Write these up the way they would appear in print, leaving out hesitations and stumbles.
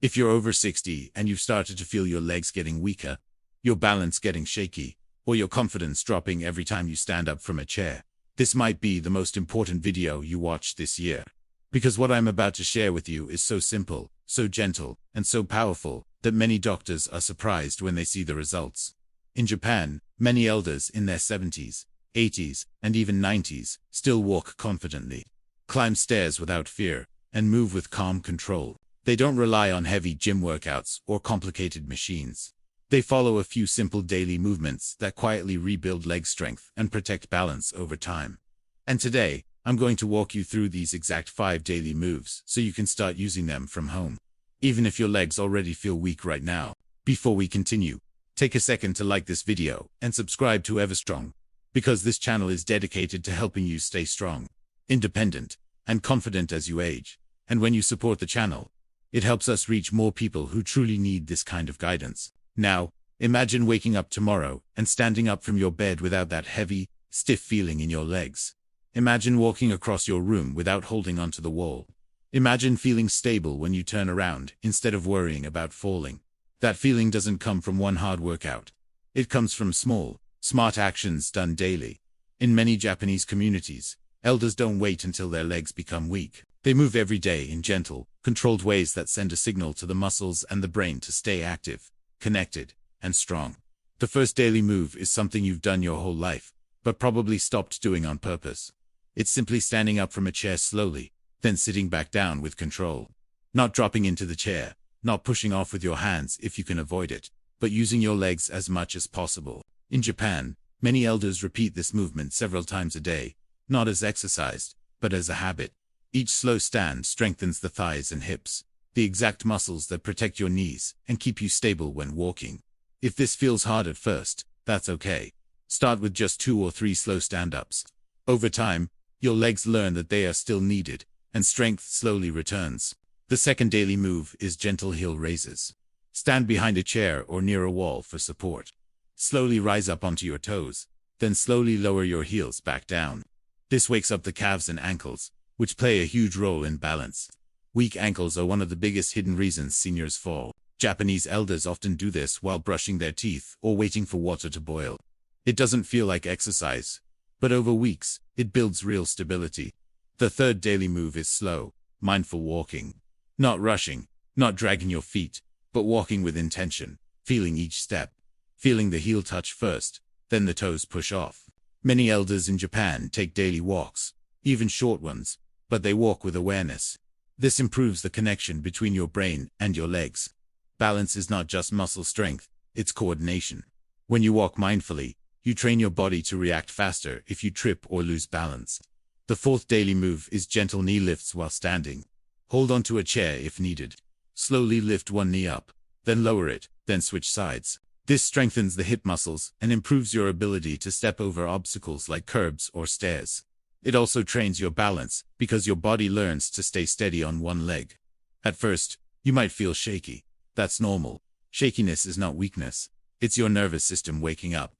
If you're over 60 and you've started to feel your legs getting weaker, your balance getting shaky, or your confidence dropping every time you stand up from a chair, this might be the most important video you watch this year. Because what I'm about to share with you is so simple, so gentle, and so powerful that many doctors are surprised when they see the results. In Japan, many elders in their 70s, 80s, and even 90s still walk confidently, climb stairs without fear, and move with calm control. They don't rely on heavy gym workouts or complicated machines. They follow a few simple daily movements that quietly rebuild leg strength and protect balance over time. And today, I'm going to walk you through these exact 5 daily moves so you can start using them from home, even if your legs already feel weak right now. Before we continue, take a second to like this video and subscribe to EverStrong, because this channel is dedicated to helping you stay strong, independent, and confident as you age. And when you support the channel, it helps us reach more people who truly need this kind of guidance. Now, imagine waking up tomorrow and standing up from your bed without that heavy, stiff feeling in your legs. Imagine walking across your room without holding onto the wall. Imagine feeling stable when you turn around instead of worrying about falling. That feeling doesn't come from one hard workout. It comes from small, smart actions done daily. In many Japanese communities, elders don't wait until their legs become weak. They move every day in gentle, controlled ways that send a signal to the muscles and the brain to stay active, connected, and strong. The first daily move is something you've done your whole life, but probably stopped doing on purpose. It's simply standing up from a chair slowly, then sitting back down with control. Not dropping into the chair, not pushing off with your hands if you can avoid it, but using your legs as much as possible. In Japan, many elders repeat this movement several times a day, not as exercise, but as a habit. Each slow stand strengthens the thighs and hips, the exact muscles that protect your knees and keep you stable when walking. If this feels hard at first, that's okay. Start with just 2 or 3 slow stand-ups. Over time, your legs learn that they are still needed, and strength slowly returns. The second daily move is gentle heel raises. Stand behind a chair or near a wall for support. Slowly rise up onto your toes, then slowly lower your heels back down. This wakes up the calves and ankles, which play a huge role in balance. Weak ankles are one of the biggest hidden reasons seniors fall. Japanese elders often do this while brushing their teeth or waiting for water to boil. It doesn't feel like exercise, but over weeks, it builds real stability. The third daily move is slow, mindful walking. Not rushing, not dragging your feet, but walking with intention, feeling each step. Feeling the heel touch first, then the toes push off. Many elders in Japan take daily walks, even short ones, but they walk with awareness. This improves the connection between your brain and your legs. Balance is not just muscle strength, it's coordination. When you walk mindfully, you train your body to react faster if you trip or lose balance. The fourth daily move is gentle knee lifts while standing. Hold onto a chair if needed. Slowly lift one knee up, then lower it, then switch sides. This strengthens the hip muscles and improves your ability to step over obstacles like curbs or stairs. It also trains your balance because your body learns to stay steady on one leg. At first, you might feel shaky. That's normal. Shakiness is not weakness. It's your nervous system waking up.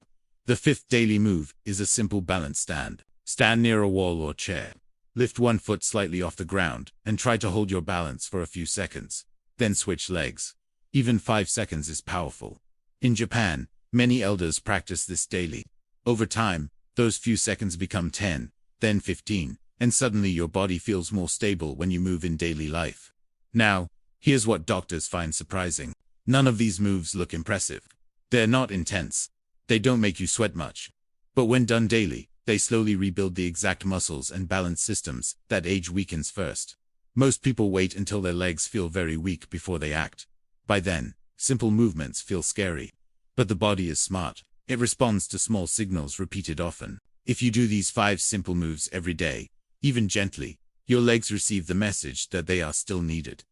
The fifth daily move is a simple balance stand. Stand near a wall or chair. Lift one foot slightly off the ground and try to hold your balance for a few seconds. Then switch legs. Even 5 seconds is powerful. In Japan, many elders practice this daily. Over time, those few seconds become 10. Then 15, and suddenly your body feels more stable when you move in daily life. Now, here's what doctors find surprising. None of these moves look impressive. They're not intense. They don't make you sweat much. But when done daily, they slowly rebuild the exact muscles and balance systems that age weakens first. Most people wait until their legs feel very weak before they act. By then, simple movements feel scary. But the body is smart. It responds to small signals repeated often. If you do these 5 simple moves every day, even gently, your legs receive the message that they are still needed.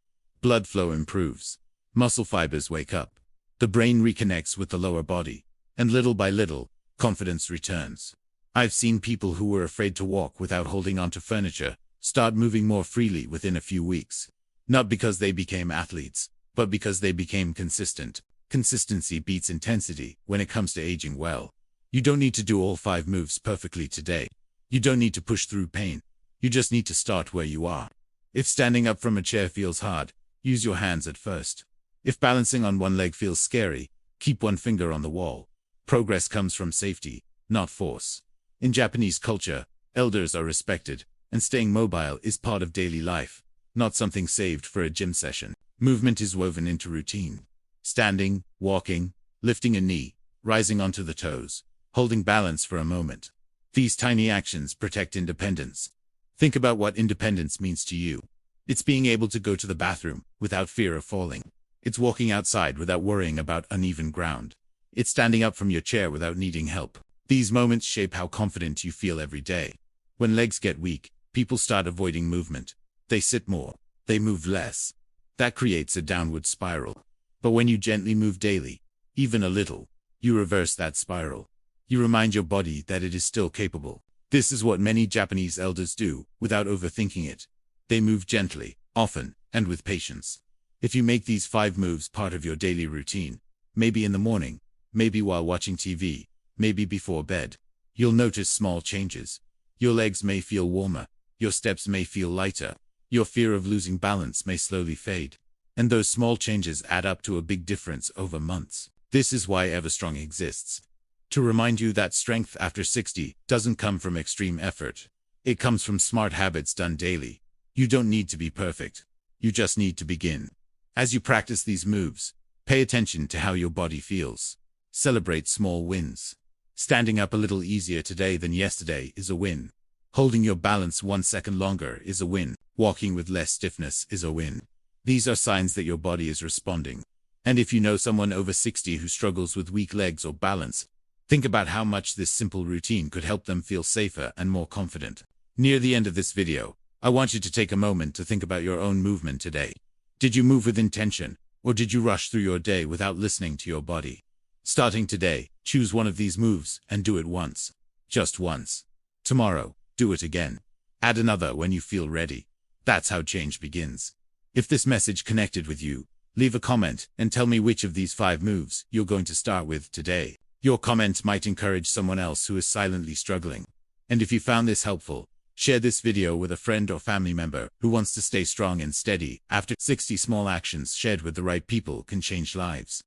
Blood flow improves. Muscle fibers wake up. The brain reconnects with the lower body. And little by little, confidence returns. I've seen people who were afraid to walk without holding onto furniture start moving more freely within a few weeks. Not because they became athletes, but because they became consistent. Consistency beats intensity when it comes to aging well. You don't need to do all 5 moves perfectly today. You don't need to push through pain. You just need to start where you are. If standing up from a chair feels hard, use your hands at first. If balancing on one leg feels scary, keep one finger on the wall. Progress comes from safety, not force. In Japanese culture, elders are respected, and staying mobile is part of daily life, not something saved for a gym session. Movement is woven into routine. Standing, walking, lifting a knee, rising onto the toes, holding balance for a moment. These tiny actions protect independence. Think about what independence means to you. It's being able to go to the bathroom without fear of falling. It's walking outside without worrying about uneven ground. It's standing up from your chair without needing help. These moments shape how confident you feel every day. When legs get weak, people start avoiding movement. They sit more. They move less. That creates a downward spiral. But when you gently move daily, even a little, you reverse that spiral. You remind your body that it is still capable. This is what many Japanese elders do, without overthinking it. They move gently, often, and with patience. If you make these 5 moves part of your daily routine, maybe in the morning, maybe while watching TV, maybe before bed, you'll notice small changes. Your legs may feel warmer, your steps may feel lighter, your fear of losing balance may slowly fade. And those small changes add up to a big difference over months. This is why EverStrong exists. To remind you that strength after 60 doesn't come from extreme effort. It comes from smart habits done daily. You don't need to be perfect. You just need to begin. As you practice these moves, pay attention to how your body feels. Celebrate small wins. Standing up a little easier today than yesterday is a win. Holding your balance 1 second longer is a win. Walking with less stiffness is a win. These are signs that your body is responding. And if you know someone over 60 who struggles with weak legs or balance, think about how much this simple routine could help them feel safer and more confident. Near the end of this video, I want you to take a moment to think about your own movement today. Did you move with intention, or did you rush through your day without listening to your body? Starting today, choose one of these moves and do it once. Just once. Tomorrow, do it again. Add another when you feel ready. That's how change begins. If this message connected with you, leave a comment and tell me which of these 5 moves you're going to start with today. Your comment might encourage someone else who is silently struggling. And if you found this helpful, share this video with a friend or family member who wants to stay strong and steady. After 60 small actions shared with the right people can change lives.